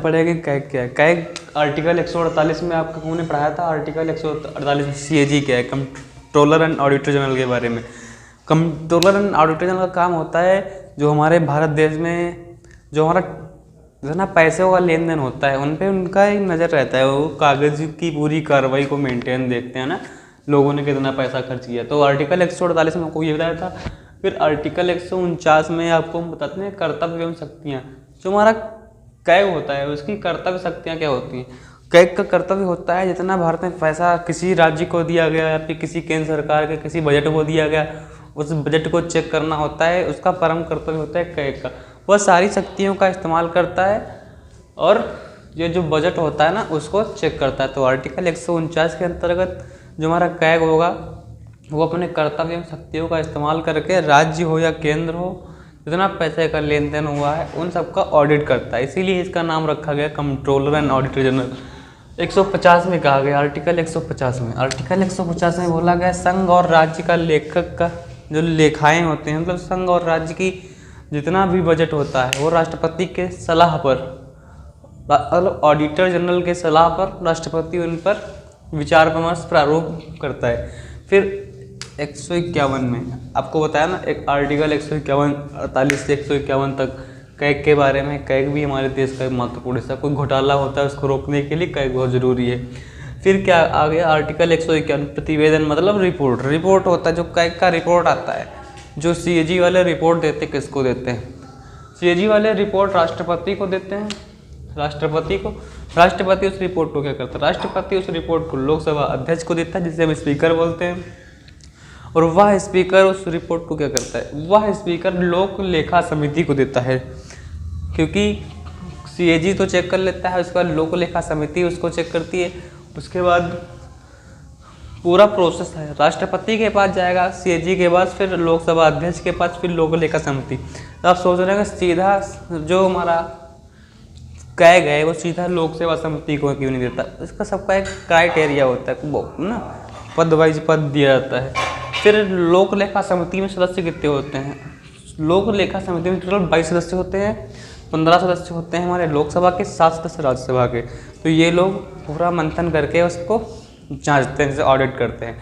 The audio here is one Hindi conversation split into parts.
पड़ेगा कैग क्या है। कैग आर्टिकल 148 में आपको कौन ने पढ़ाया था, आर्टिकल 148 सीएजी क्या है, कंट्रोलर एंड ऑडिटर जनरल के बारे में। कंट्रोलर एंड ऑडिटर जनरल का काम होता है जो हमारे भारत देश में जो हमारा जो ना पैसे का लेन देन होता है उन पे उनका एक नज़र रहता है, वो कागज़ की पूरी कार्रवाई को मेंटेन देखते हैं ना, लोगों ने कितना पैसा खर्च किया। तो आर्टिकल 148 में आपको ये बताया था। फिर आर्टिकल 149 में आपको हम बताते हैं कर्तव्य एवं शक्तियाँ। जो हमारा कैग होता है उसकी कर्तव्य शक्तियाँ क्या होती हैं। कैग का कर्तव्य होता है जितना भारत में पैसा किसी राज्य को दिया गया या फिर किसी केंद्र सरकार के किसी बजट को दिया गया, उस बजट को चेक करना होता है, उसका परम कर्तव्य होता है कैग का। वह सारी शक्तियों का इस्तेमाल करता है और ये जो बजट होता है ना उसको चेक करता है। तो आर्टिकल 149 के अंतर्गत जो हमारा कैग होगा वो अपने कर्तव्य एवं शक्तियों का इस्तेमाल करके राज्य हो या केंद्र हो जितना पैसे का लेन देन हुआ है उन सबका ऑडिट करता है। इसीलिए इसका नाम रखा गया कंट्रोलर एंड ऑडिटर जनरल। 150 में कहा गया, आर्टिकल 150 में, आर्टिकल 150 में बोला गया संघ और राज्य का लेखक का जो लेखाएं होते हैं, मतलब संघ और राज्य की जितना भी बजट होता है वो राष्ट्रपति के सलाह पर, मतलब ऑडिटर जनरल के सलाह पर राष्ट्रपति उन पर विचार विमर्श प्रारूप करता है। फिर 151 में आपको बताया ना, एक आर्टिकल 151 48 से 151 तक कैग के बारे में। कैग भी हमारे देश का महत्वपूर्ण हिस्सा, कोई घोटाला होता है उसको रोकने के लिए कैग बहुत ज़रूरी है। फिर क्या आ गया आर्टिकल 151 प्रतिवेदन, मतलब रिपोर्ट। रिपोर्ट होता है जो कैग का रिपोर्ट आता है, जो सीएजी वाले रिपोर्ट देते किसको देते हैं, सीएजी वाले रिपोर्ट राष्ट्रपति को देते हैं, राष्ट्रपति को। राष्ट्रपति उस रिपोर्ट को क्या करता है, राष्ट्रपति उस रिपोर्ट को लोकसभा अध्यक्ष को देता है जिसे हम स्पीकर बोलते हैं, और वह स्पीकर उस रिपोर्ट को क्या करता है, वह स्पीकर लोक लेखा समिति को देता है। क्योंकि सीएजी तो चेक कर लेता है, उसके बाद लोक लेखा समिति उसको चेक करती है, उसके बाद पूरा प्रोसेस है राष्ट्रपति के पास जाएगा, सीएजी के पास, फिर लोकसभा अध्यक्ष के पास, फिर लोक लेखा समिति। तो आप सोच रहे हैं कि सीधा जो हमारा कैग है वो सीधा लोक सेवा समिति को क्यों नहीं देता, इसका सबका एक क्राइटेरिया होता है ना, पद वाइज पद दिया जाता है। फिर लोक लेखा समिति में सदस्य कितने होते हैं, लोक लेखा समिति में टोटल 22 सदस्य होते हैं, 15 सदस्य होते हैं हमारे लोकसभा के, 7 सदस्य राज्यसभा के। तो ये लोग पूरा मंथन करके उसको जांचते हैं, जैसे ऑडिट करते हैं।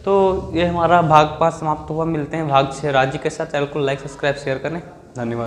तो ये हमारा भाग 5 समाप्त हुआ। मिलते हैं भाग 6 राज्य के साथ। चैनल को लाइक सब्सक्राइब शेयर करें। धन्यवाद।